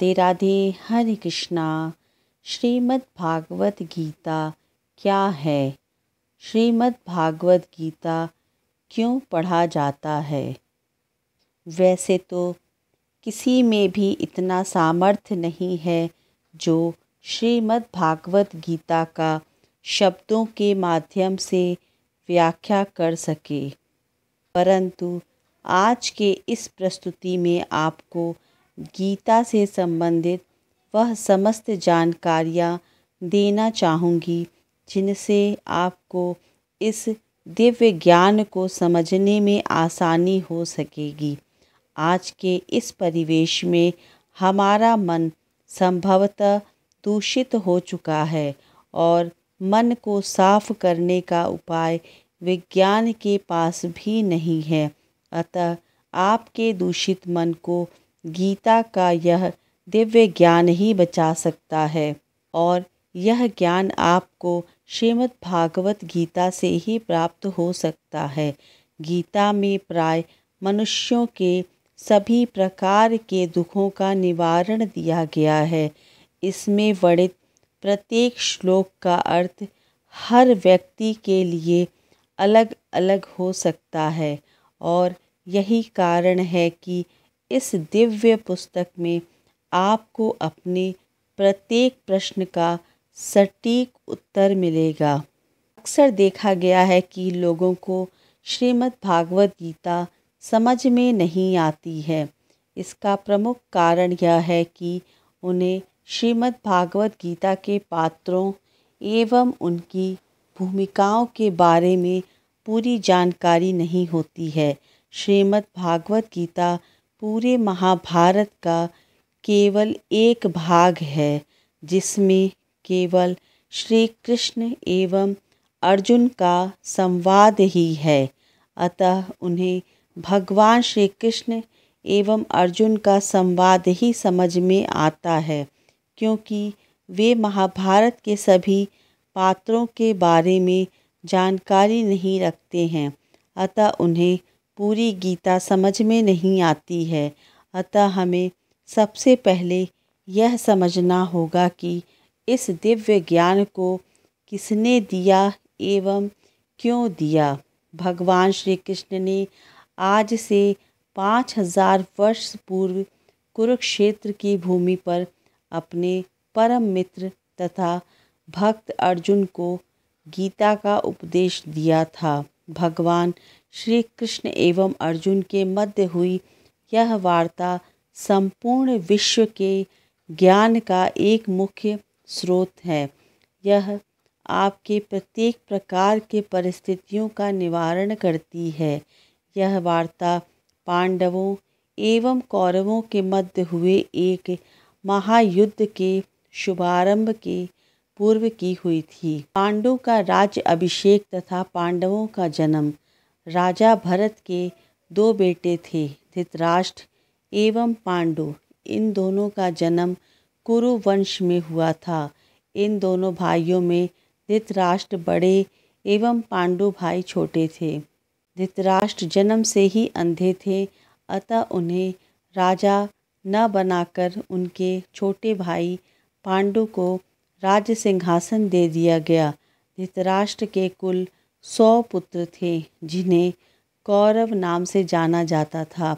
राधे राधे। हरे कृष्णा। श्रीमद् भागवत गीता क्या है? श्रीमद् भागवत गीता क्यों पढ़ा जाता है? वैसे तो किसी में भी इतना सामर्थ्य नहीं है जो श्रीमद् भागवत गीता का शब्दों के माध्यम से व्याख्या कर सके, परंतु आज के इस प्रस्तुति में आपको गीता से संबंधित वह समस्त जानकारियाँ देना चाहूँगी जिनसे आपको इस दिव्य ज्ञान को समझने में आसानी हो सकेगी। आज के इस परिवेश में हमारा मन संभवतः दूषित हो चुका है और मन को साफ करने का उपाय विज्ञान के पास भी नहीं है। अतः आपके दूषित मन को गीता का यह दिव्य ज्ञान ही बचा सकता है और यह ज्ञान आपको श्रीमद् भागवत गीता से ही प्राप्त हो सकता है। गीता में प्राय मनुष्यों के सभी प्रकार के दुखों का निवारण दिया गया है। इसमें वर्णित प्रत्येक श्लोक का अर्थ हर व्यक्ति के लिए अलग अलग हो सकता है और यही कारण है कि इस दिव्य पुस्तक में आपको अपने प्रत्येक प्रश्न का सटीक उत्तर मिलेगा। अक्सर देखा गया है कि लोगों को श्रीमद् भागवत गीता समझ में नहीं आती है। इसका प्रमुख कारण यह है कि उन्हें श्रीमद् भागवत गीता के पात्रों एवं उनकी भूमिकाओं के बारे में पूरी जानकारी नहीं होती है। श्रीमद् भागवत गीता पूरे महाभारत का केवल एक भाग है जिसमें केवल श्री कृष्ण एवं अर्जुन का संवाद ही है। अतः उन्हें भगवान श्री कृष्ण एवं अर्जुन का संवाद ही समझ में आता है, क्योंकि वे महाभारत के सभी पात्रों के बारे में जानकारी नहीं रखते हैं। अतः उन्हें पूरी गीता समझ में नहीं आती है। अतः हमें सबसे पहले यह समझना होगा कि इस दिव्य ज्ञान को किसने दिया एवं क्यों दिया। भगवान श्री कृष्ण ने आज से 5000 वर्ष पूर्व कुरुक्षेत्र की भूमि पर अपने परम मित्र तथा भक्त अर्जुन को गीता का उपदेश दिया था। भगवान श्री कृष्ण एवं अर्जुन के मध्य हुई यह वार्ता संपूर्ण विश्व के ज्ञान का एक मुख्य स्रोत है। यह आपके प्रत्येक प्रकार के परिस्थितियों का निवारण करती है। यह वार्ता पांडवों एवं कौरवों के मध्य हुए एक महायुद्ध के शुभारंभ के पूर्व की हुई थी। पांडु का राज्य अभिषेक तथा पांडवों का जन्म। राजा भरत के 2 बेटे थे, धृतराष्ट्र एवं पांडु। इन दोनों का जन्म कुरु वंश में हुआ था। इन दोनों भाइयों में धृतराष्ट्र बड़े एवं पांडु भाई छोटे थे। धृतराष्ट्र जन्म से ही अंधे थे, अतः उन्हें राजा न बनाकर उनके छोटे भाई पांडु को राज्य सिंहासन दे दिया गया। धृतराष्ट्र के कुल 100 पुत्र थे जिन्हें कौरव नाम से जाना जाता था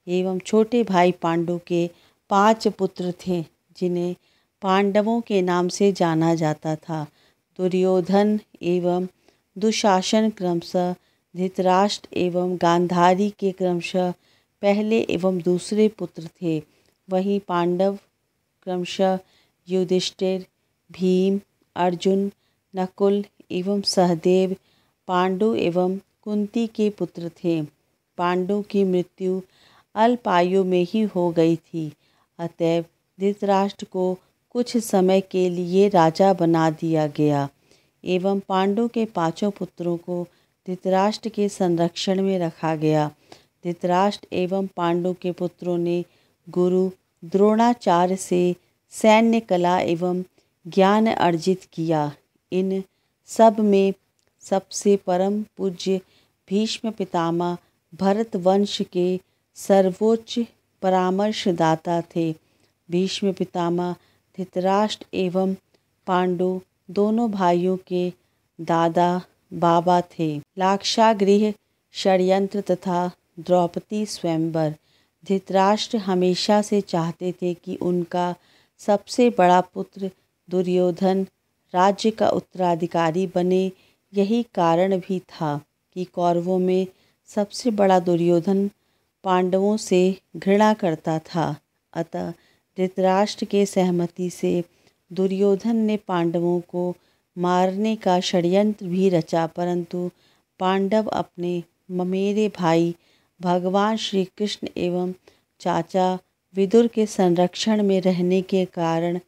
एवं छोटे भाई पांडु के 5 पुत्र थे जिन्हें पांडवों के नाम से जाना जाता था। दुर्योधन एवं दुशासन क्रमशः धृतराष्ट्र एवं गांधारी के क्रमशः पहले एवं दूसरे पुत्र थे। वहीं पांडव क्रमशः युधिष्ठिर, भीम, अर्जुन, नकुल एवं सहदेव, पांडु एवं कुंती के पुत्र थे। पांडु की मृत्यु अल्प आयु में ही हो गई थी, अतएव धृतराष्ट्र को कुछ समय के लिए राजा बना दिया गया एवं पांडु के 5 पुत्रों को धृतराष्ट्र के संरक्षण में रखा गया। धृतराष्ट्र एवं पांडु के पुत्रों ने गुरु द्रोणाचार्य से सैन्य कला एवं ज्ञान अर्जित किया। इन सब में सबसे परम पूज्य भीष्म पितामह भरत वंश के सर्वोच्च परामर्शदाता थे। भीष्म पितामह धृतराष्ट्र एवं पांडु दोनों भाइयों के दादा बाबा थे। लाक्षागृह षड्यंत्र तथा द्रौपदी स्वयंवर। धृतराष्ट्र हमेशा से चाहते थे कि उनका सबसे बड़ा पुत्र दुर्योधन राज्य का उत्तराधिकारी बने। यही कारण भी था कि कौरवों में सबसे बड़ा दुर्योधन पांडवों से घृणा करता था। अतः धृतराष्ट्र के सहमति से दुर्योधन ने पांडवों को मारने का षड्यंत्र भी रचा, परंतु पांडव अपने ममेरे भाई भगवान श्री कृष्ण एवं चाचा विदुर के संरक्षण में रहने के कारण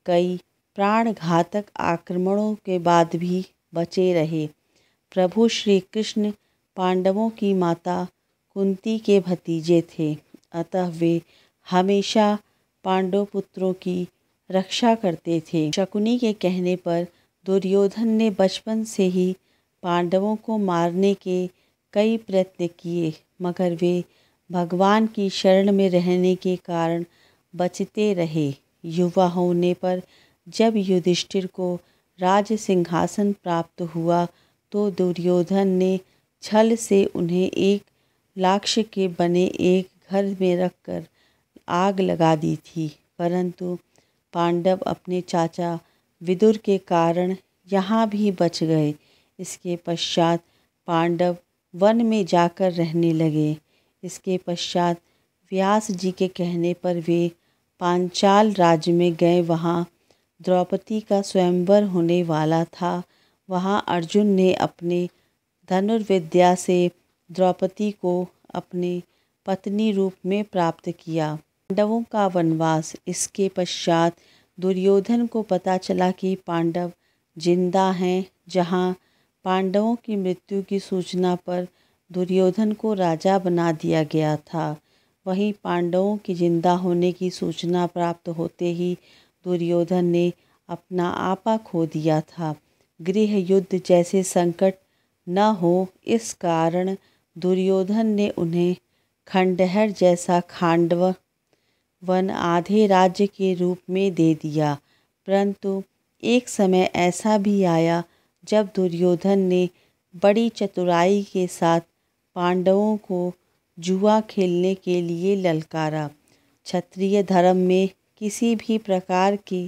कई प्राणघातक आक्रमणों के बाद भी बचे रहे। प्रभु श्री कृष्ण पांडवों की माता कुंती के भतीजे थे, अतः वे हमेशा पांडव पुत्रों की रक्षा करते थे। शकुनी के कहने पर दुर्योधन ने बचपन से ही पांडवों को मारने के कई प्रयत्न किए, मगर वे भगवान की शरण में रहने के कारण बचते रहे। युवा होने पर जब युधिष्ठिर को राज सिंहासन प्राप्त हुआ तो दुर्योधन ने छल से उन्हें एक लाक्ष के बने एक घर में रखकर आग लगा दी थी, परंतु पांडव अपने चाचा विदुर के कारण यहाँ भी बच गए। इसके पश्चात पांडव वन में जाकर रहने लगे। इसके पश्चात व्यास जी के कहने पर वे पांचाल राज्य में गए। वहाँ द्रौपदी का स्वयंवर होने वाला था। वहाँ अर्जुन ने अपने धनुर्विद्या से द्रौपदी को अपने पत्नी रूप में प्राप्त किया। पांडवों का वनवास। इसके पश्चात दुर्योधन को पता चला कि पांडव जिंदा हैं। जहाँ पांडवों की मृत्यु की सूचना पर दुर्योधन को राजा बना दिया गया था, वहीं पांडवों की जिंदा होने की सूचना प्राप्त होते ही दुर्योधन ने अपना आपा खो दिया था। गृह युद्ध जैसे संकट न हो, इस कारण दुर्योधन ने उन्हें खंडहर जैसा खांडव वन आधे राज्य के रूप में दे दिया। परंतु एक समय ऐसा भी आया जब दुर्योधन ने बड़ी चतुराई के साथ पांडवों को जुआ खेलने के लिए ललकारा। क्षत्रिय धर्म में किसी भी प्रकार की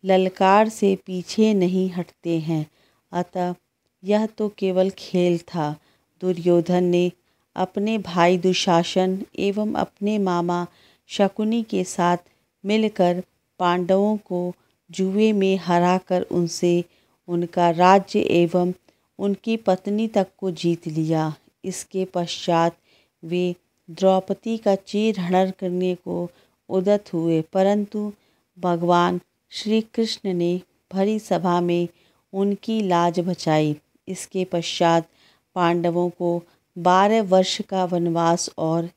ललकार से पीछे नहीं हटते हैं, अतः यह तो केवल खेल था। दुर्योधन ने अपने भाई दुशासन एवं अपने मामा शकुनी के साथ मिलकर पांडवों को जुए में हराकर उनसे उनका राज्य एवं उनकी पत्नी तक को जीत लिया। इसके पश्चात वे द्रौपदी का चीरहरण करने को उद्यत हुए, परंतु भगवान श्री कृष्ण ने भरी सभा में उनकी लाज बचाई। इसके पश्चात पांडवों को 12 वर्ष का वनवास और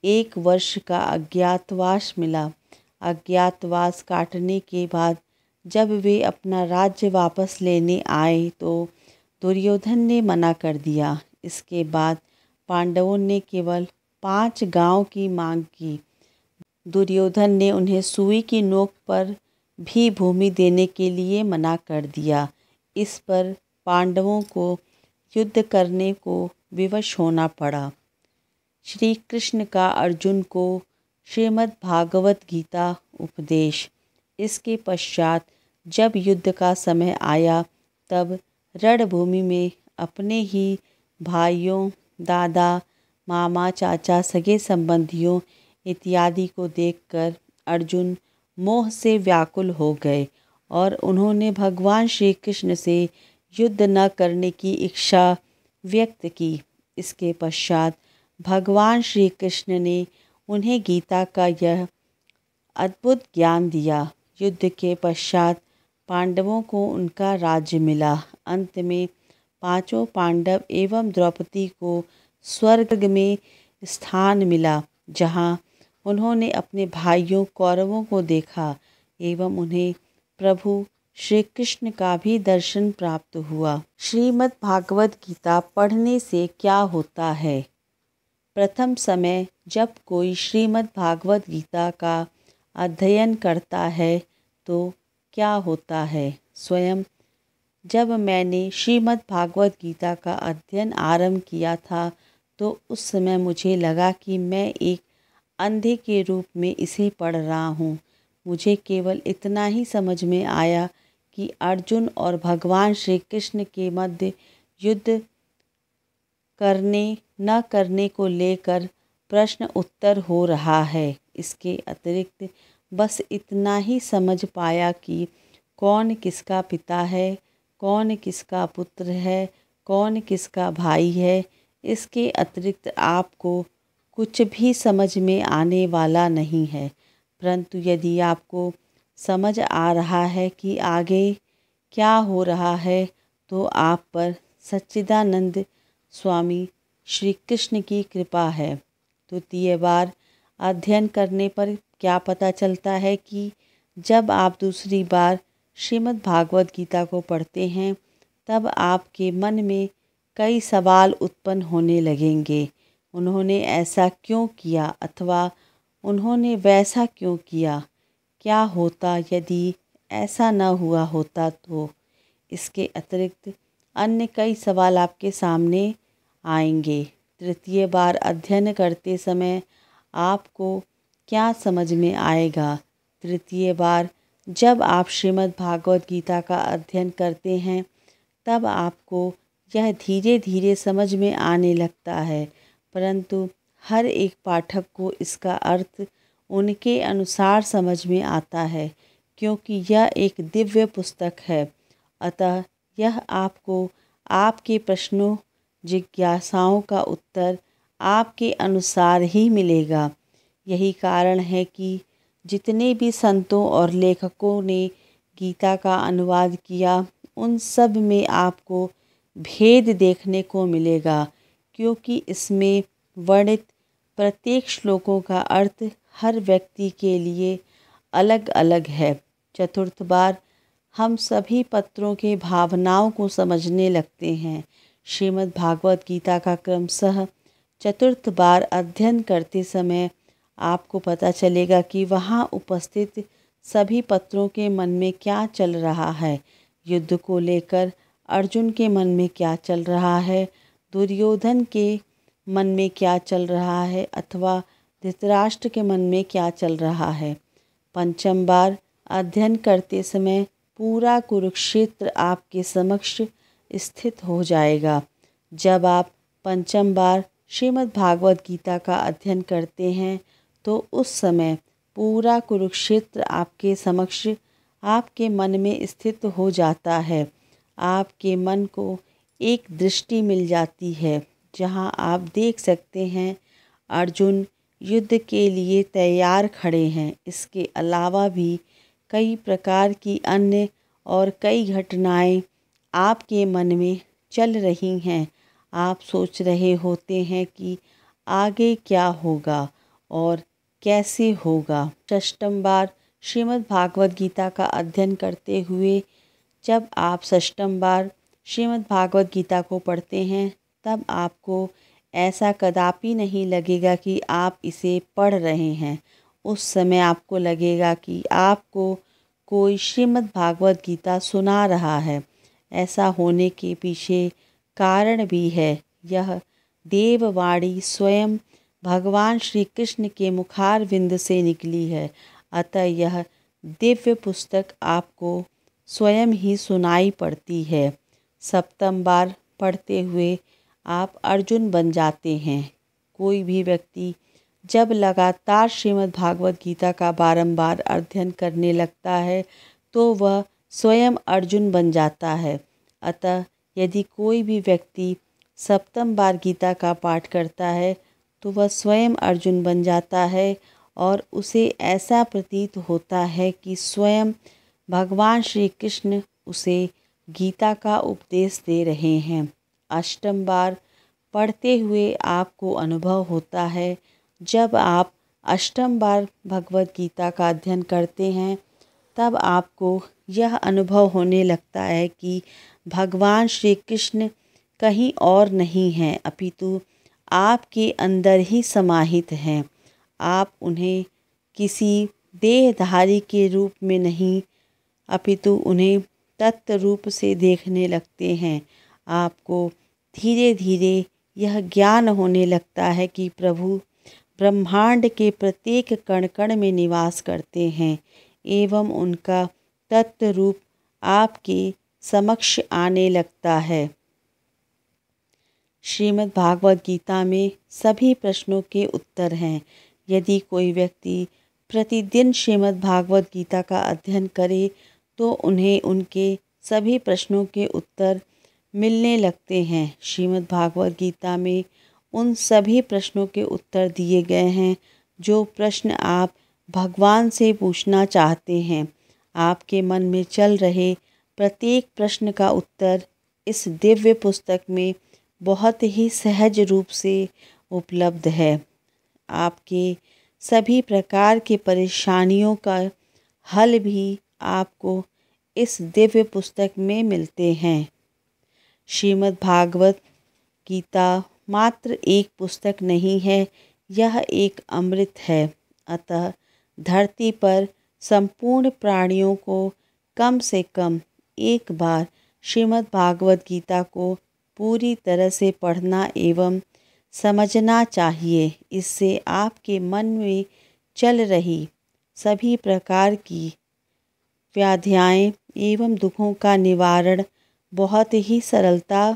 1 वर्ष का अज्ञातवास मिला। अज्ञातवास काटने के बाद जब वे अपना राज्य वापस लेने आए तो दुर्योधन ने मना कर दिया। इसके बाद पांडवों ने केवल 5 गांव की मांग की। दुर्योधन ने उन्हें सुई की नोक पर भी भूमि देने के लिए मना कर दिया। इस पर पांडवों को युद्ध करने को विवश होना पड़ा। श्री कृष्ण का अर्जुन को श्रीमद् भागवत गीता उपदेश। इसके पश्चात जब युद्ध का समय आया तब रणभूमि में अपने ही भाइयों, दादा, मामा, चाचा, सगे संबंधियों इत्यादि को देखकर अर्जुन मोह से व्याकुल हो गए और उन्होंने भगवान श्री कृष्ण से युद्ध न करने की इच्छा व्यक्त की। इसके पश्चात भगवान श्री कृष्ण ने उन्हें गीता का यह अद्भुत ज्ञान दिया। युद्ध के पश्चात पांडवों को उनका राज्य मिला। अंत में 5 पांडव एवं द्रौपदी को स्वर्ग में स्थान मिला, जहाँ उन्होंने अपने भाइयों कौरवों को देखा एवं उन्हें प्रभु श्री कृष्ण का भी दर्शन प्राप्त हुआ। श्रीमद् भागवत गीता पढ़ने से क्या होता है? प्रथम समय जब कोई श्रीमद् भागवत गीता का अध्ययन करता है तो क्या होता है। स्वयं जब मैंने श्रीमद् भागवत गीता का अध्ययन आरंभ किया था तो उस समय मुझे लगा कि मैं एक अंधे के रूप में इसे पढ़ रहा हूँ। मुझे केवल इतना ही समझ में आया कि अर्जुन और भगवान श्री कृष्ण के मध्य युद्ध करने न करने को लेकर प्रश्न उत्तर हो रहा है। इसके अतिरिक्त बस इतना ही समझ पाया कि कौन किसका पिता है, कौन किसका पुत्र है, कौन किसका भाई है। इसके अतिरिक्त आपको कुछ भी समझ में आने वाला नहीं है। परंतु यदि आपको समझ आ रहा है कि आगे क्या हो रहा है तो आप पर सच्चिदानंद स्वामी श्री कृष्ण की कृपा है। द्वितीय बार अध्ययन करने पर क्या पता चलता है कि जब आप दूसरी बार श्रीमद् भागवत गीता को पढ़ते हैं तब आपके मन में कई सवाल उत्पन्न होने लगेंगे। उन्होंने ऐसा क्यों किया अथवा उन्होंने वैसा क्यों किया? क्या होता यदि ऐसा न हुआ होता तो? इसके अतिरिक्त अन्य कई सवाल आपके सामने आएंगे। तृतीय बार अध्ययन करते समय आपको क्या समझ में आएगा? तृतीय बार जब आप श्रीमद् भागवत गीता का अध्ययन करते हैं तब आपको यह धीरे धीरे समझ में आने लगता है, परंतु हर एक पाठक को इसका अर्थ उनके अनुसार समझ में आता है, क्योंकि यह एक दिव्य पुस्तक है। अतः यह आपको आपके प्रश्नों जिज्ञासाओं का उत्तर आपके अनुसार ही मिलेगा। यही कारण है कि जितने भी संतों और लेखकों ने गीता का अनुवाद किया उन सब में आपको भेद देखने को मिलेगा, क्योंकि इसमें वर्णित प्रत्येक श्लोकों का अर्थ हर व्यक्ति के लिए अलग अलग है। चतुर्थ बार हम सभी पत्रों के भावनाओं को समझने लगते हैं। श्रीमद् भागवत गीता का क्रमशः चतुर्थ बार अध्ययन करते समय आपको पता चलेगा कि वहाँ उपस्थित सभी पत्रों के मन में क्या चल रहा है। युद्ध को लेकर अर्जुन के मन में क्या चल रहा है, दुर्योधन के मन में क्या चल रहा है अथवा धृतराष्ट्र के मन में क्या चल रहा है। पंचम बार अध्ययन करते समय पूरा कुरुक्षेत्र आपके समक्ष स्थित हो जाएगा। जब आप पंचम बार श्रीमद् भागवत गीता का अध्ययन करते हैं तो उस समय पूरा कुरुक्षेत्र आपके समक्ष आपके मन में स्थित हो जाता है। आपके मन को एक दृष्टि मिल जाती है जहां आप देख सकते हैं अर्जुन युद्ध के लिए तैयार खड़े हैं। इसके अलावा भी कई प्रकार की अन्य और कई घटनाएं आपके मन में चल रही हैं। आप सोच रहे होते हैं कि आगे क्या होगा और कैसे होगा। षष्ठम बार श्रीमद् भागवत गीता का अध्ययन करते हुए जब आप षष्ठम बार श्रीमद् भागवत गीता को पढ़ते हैं तब आपको ऐसा कदापि नहीं लगेगा कि आप इसे पढ़ रहे हैं। उस समय आपको लगेगा कि आपको कोई श्रीमद् भागवत गीता सुना रहा है। ऐसा होने के पीछे कारण भी है। यह देववाणी स्वयं भगवान श्री कृष्ण के मुखारविंद से निकली है। अतः यह दिव्य पुस्तक आपको स्वयं ही सुनाई पड़ती है। सप्तम बार पढ़ते हुए आप अर्जुन बन जाते हैं। कोई भी व्यक्ति जब लगातार श्रीमद् भागवत गीता का बारंबार अध्ययन करने लगता है तो वह स्वयं अर्जुन बन जाता है। अतः यदि कोई भी व्यक्ति सप्तम बार गीता का पाठ करता है तो वह स्वयं अर्जुन बन जाता है और उसे ऐसा प्रतीत होता है कि स्वयं भगवान श्री कृष्ण उसे गीता का उपदेश दे रहे हैं। अष्टम बार पढ़ते हुए आपको अनुभव होता है, जब आप अष्टम बार भगवत गीता का अध्ययन करते हैं तब आपको यह अनुभव होने लगता है कि भगवान श्री कृष्ण कहीं और नहीं हैं अपितु आपके अंदर ही समाहित हैं। आप उन्हें किसी देहधारी के रूप में नहीं अपितु उन्हें तत्व रूप से देखने लगते हैं। आपको धीरे धीरे यह ज्ञान होने लगता है कि प्रभु ब्रह्मांड के प्रत्येक कण कण में निवास करते हैं एवं उनका तत्व रूप आपके समक्ष आने लगता है। श्रीमद् भागवत गीता में सभी प्रश्नों के उत्तर हैं। यदि कोई व्यक्ति प्रतिदिन श्रीमद् भागवत गीता का अध्ययन करे तो उन्हें उनके सभी प्रश्नों के उत्तर मिलने लगते हैं। श्रीमद् भागवत गीता में उन सभी प्रश्नों के उत्तर दिए गए हैं जो प्रश्न आप भगवान से पूछना चाहते हैं। आपके मन में चल रहे प्रत्येक प्रश्न का उत्तर इस दिव्य पुस्तक में बहुत ही सहज रूप से उपलब्ध है। आपके सभी प्रकार की परेशानियों का हल भी आपको इस दिव्य पुस्तक में मिलते हैं। श्रीमद् भागवत गीता मात्र एक पुस्तक नहीं है, यह एक अमृत है। अतः धरती पर संपूर्ण प्राणियों को कम से कम एक बार श्रीमद् भागवत गीता को पूरी तरह से पढ़ना एवं समझना चाहिए। इससे आपके मन में चल रही सभी प्रकार की व्याधियाँ एवं दुखों का निवारण बहुत ही सरलता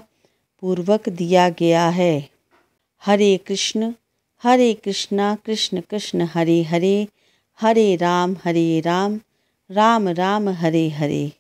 पूर्वक दिया गया है। हरे कृष्ण कृष्ण कृष्ण हरे हरे, हरे राम राम राम हरे हरे।